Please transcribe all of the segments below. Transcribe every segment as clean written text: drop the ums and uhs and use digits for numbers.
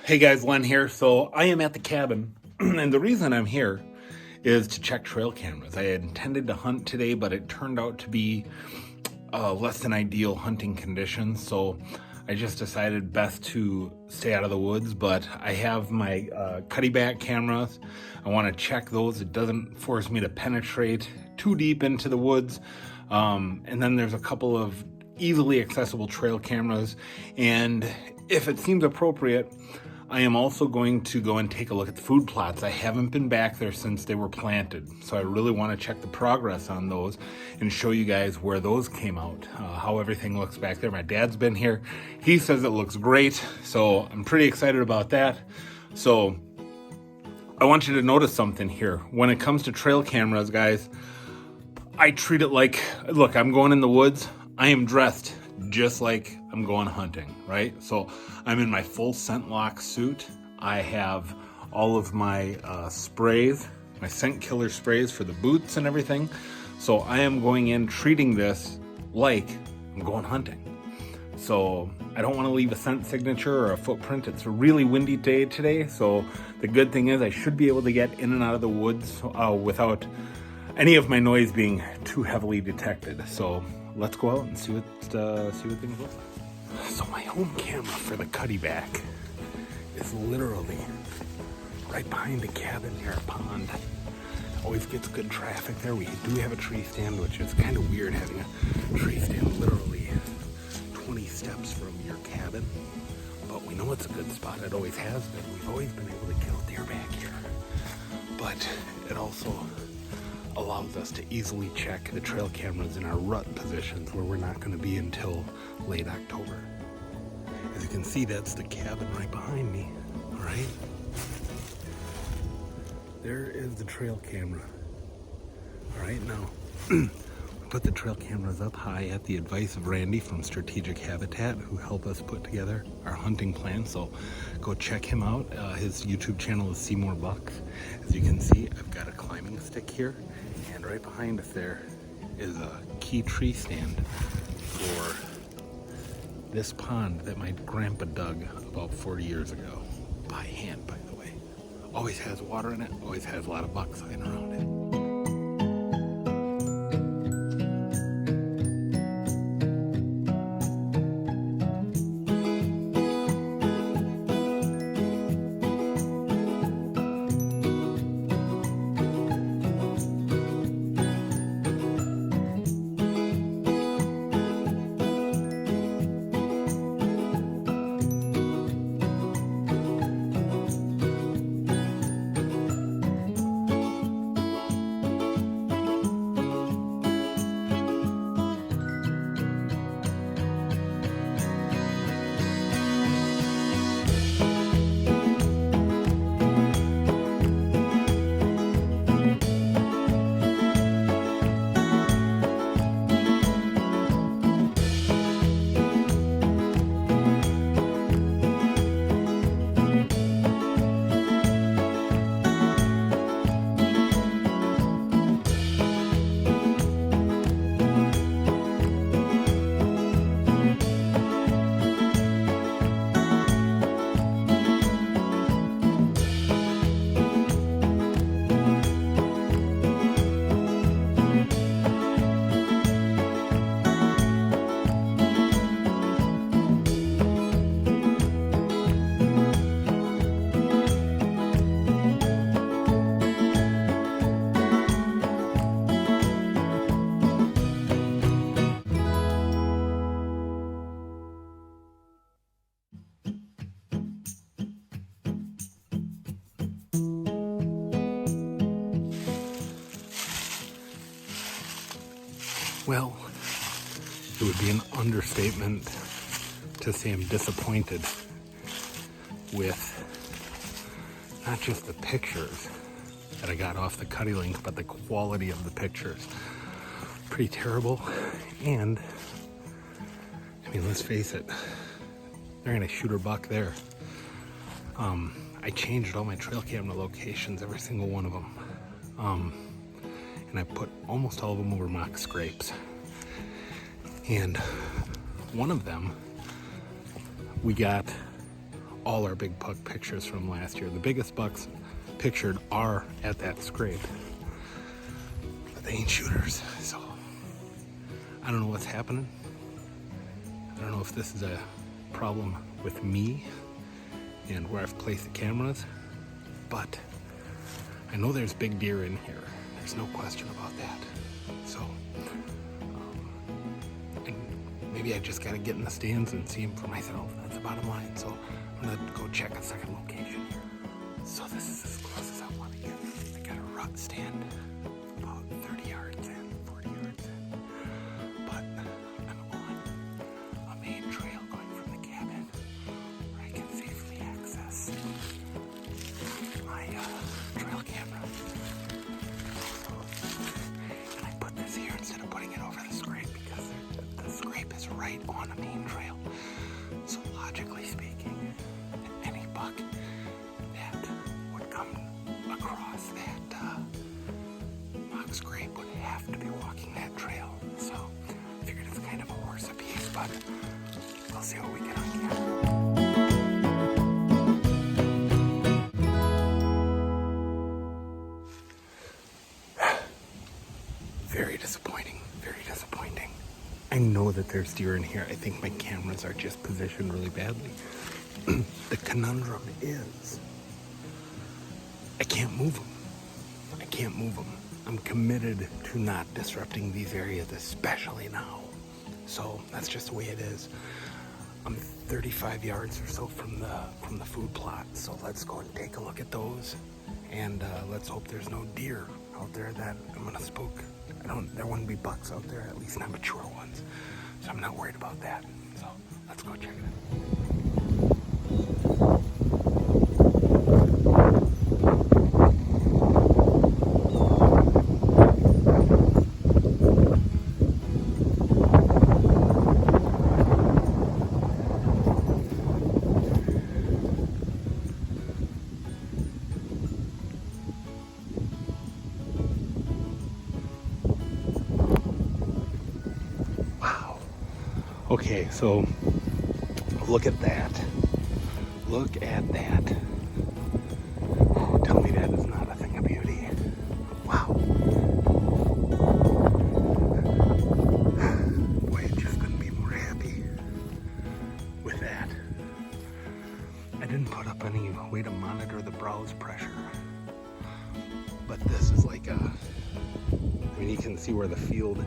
Hey guys, Len here. So I am at the cabin, and the reason I'm here is to check trail cameras. I had intended to hunt today, but it turned out to be less than ideal hunting conditions, so I just decided best to stay out of the woods. But I have my Cuddeback cameras. I want to check those. It doesn't force me to penetrate too deep into the woods. And then there's a couple of easily accessible trail cameras, and if it seems appropriate, I am also going to go and take a look at the food plots. I haven't been back there since they were planted, so I really want to check the progress on those and show you guys where those came out, how everything looks back there. My dad's been here. He says it looks great, so I'm pretty excited about that. So I want you to notice something here. When it comes to trail cameras, guys, I treat it like, look, I'm going in the woods. I am dressed just like I'm going hunting, right? So I'm in my full scent lock suit. I have all of my sprays, my scent killer sprays for the boots and everything. So I am going in treating this like I'm going hunting. So I don't want to leave a scent signature or a footprint. It's a really windy day today. So the good thing is I should be able to get in and out of the woods without any of my noise being too heavily detected. So let's go out and see what things look like. So my home camera for the Cuddeback is literally right behind the cabin near a pond. Always gets good traffic there. We do have a tree stand, which is kind of weird having a tree stand literally 20 steps from your cabin. But we know it's a good spot. It always has been. We've always been able to kill deer back here. But it also allows us to easily check the trail cameras in our rut positions where we're not going to be until late October. As you can see, that's the cabin right behind me. All right, there is the trail camera. All right, now we put the trail cameras up high at the advice of Randy from Strategic Habitat, who helped us put together our hunting plan. So go check him out. His YouTube channel is Seymour Bucks. As you can see, I've got a climbing stick here. And right behind us there is a key tree stand for this pond that my grandpa dug about 40 years ago. By hand, by the way. Always has water in it, always has a lot of bucks hanging around it. Well, it would be an understatement to say I'm disappointed with not just the pictures that I got off the Cuddelink, but the quality of the pictures. Pretty terrible. And I mean, let's face it, they're gonna shoot a buck there. I changed all my trail camera locations, every single one of them. And I put almost all of them over mock scrapes. And one of them, we got all our big buck pictures from last year. The biggest bucks pictured are at that scrape, but they ain't shooters. So I don't know what's happening. I don't know if this is a problem with me and where I've placed the cameras, but I know there's big deer in here. There's no question about that. So and maybe I just gotta get in the stands and see them for myself. That's the bottom line. So I'm gonna go check a second location here. So this is as close as I want to get. I got a rut stand about 30 yards in, 40 yards in. But I'm on a main trail going from the cabin where I can safely access my trail camera. And I put this here instead of putting it over the scrape because the scrape is right on a main trail. So logically speaking, any buck that would come across that mock scrape would have to be walking that trail. So I figured it's kind of a horse apiece, but we'll see what we get on camera. Very disappointing, very disappointing. I know that there's deer in here. I think my cameras are just positioned really badly. The conundrum is I can't move them. I can't move them. I'm committed to not disrupting these areas, especially now. So that's just the way it is. I'm 35 yards or so from the food plot. So let's go and take a look at those, and let's hope there's no deer out there that I'm gonna spook. There wouldn't be bucks out there, at least not mature ones. So I'm not worried about that. So let's go check it out. Okay, so look at that. Look at that. Tell me that is not a thing of beauty. Wow. Boy, I just couldn't be more happy with that. I didn't put up any way to monitor the browse pressure, but this is like I mean, you can see where the field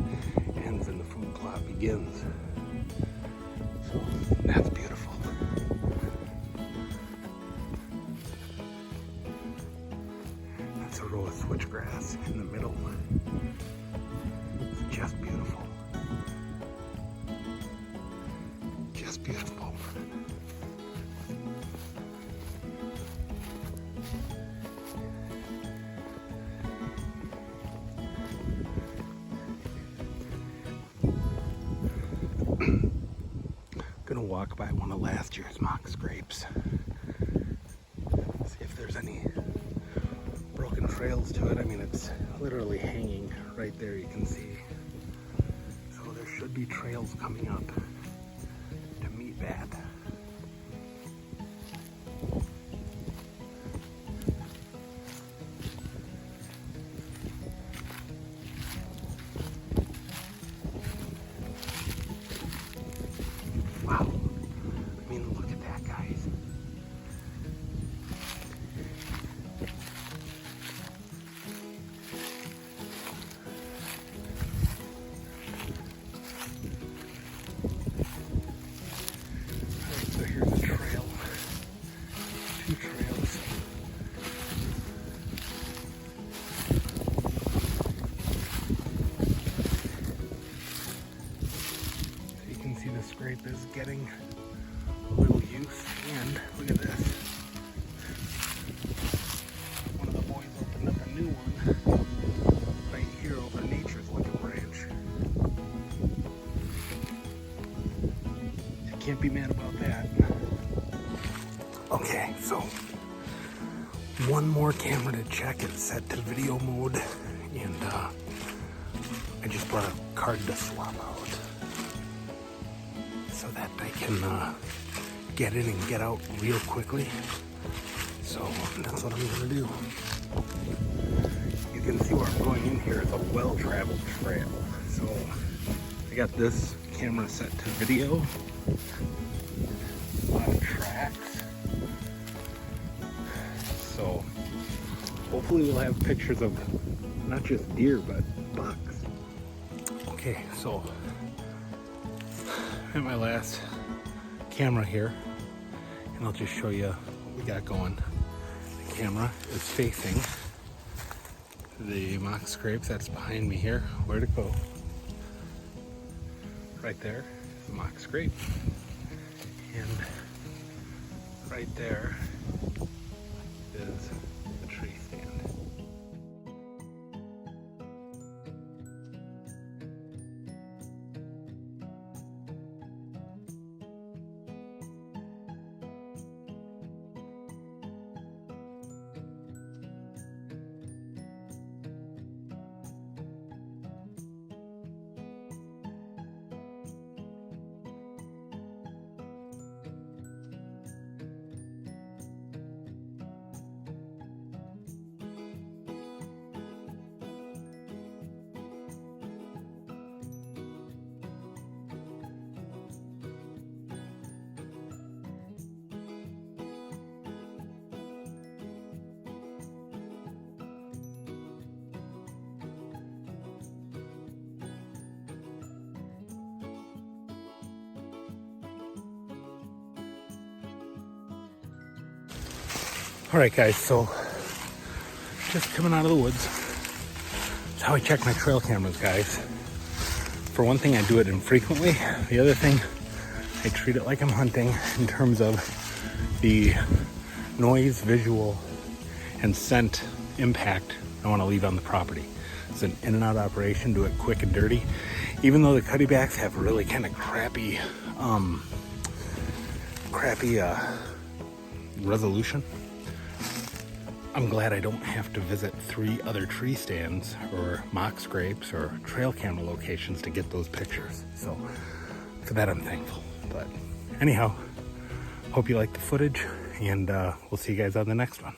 ends and the food plot begins. So that's beautiful. That's a row of switchgrass in the middle. It's just beautiful. Just beautiful. Gonna walk by one of last year's mock scrapes. See if there's any broken trails to it. I mean, it's literally hanging right there, you can see. So there should be trails coming up to meet that. Wow. I mean, look at that, guys. Alright, so here's a trail. Two trails. So you can see the scrape is getting a little use, and look at this. One of the boys opened up a new one right here over Nature's Looking Branch. You can't be mad about that. Okay, so one more camera to check. It's set to video mode, and I just brought a card to swap out so that I can get in and get out real quickly. So that's what I'm gonna do. You can see where I'm going in here is a well-traveled trail. So I got this camera set to video. A lot of tracks. So hopefully we'll have pictures of not just deer, but bucks. Okay, so at my last camera here, and I'll just show you what we got going. The camera is facing the mock scrapes that's behind me here. Where to go? Right there is the mock scrape, and right there is the tree stand. All right, guys, so just coming out of the woods. That's how I check my trail cameras, guys. For one thing, I do it infrequently. The other thing, I treat it like I'm hunting in terms of the noise, visual, and scent impact I want to leave on the property. It's an in and out operation, do it quick and dirty. Even though the Cuddebacks have really kind of crappy resolution, I'm glad I don't have to visit 3 other tree stands or mock scrapes or trail camera locations to get those pictures. So for that, I'm thankful. But anyhow, hope you like the footage, and we'll see you guys on the next one.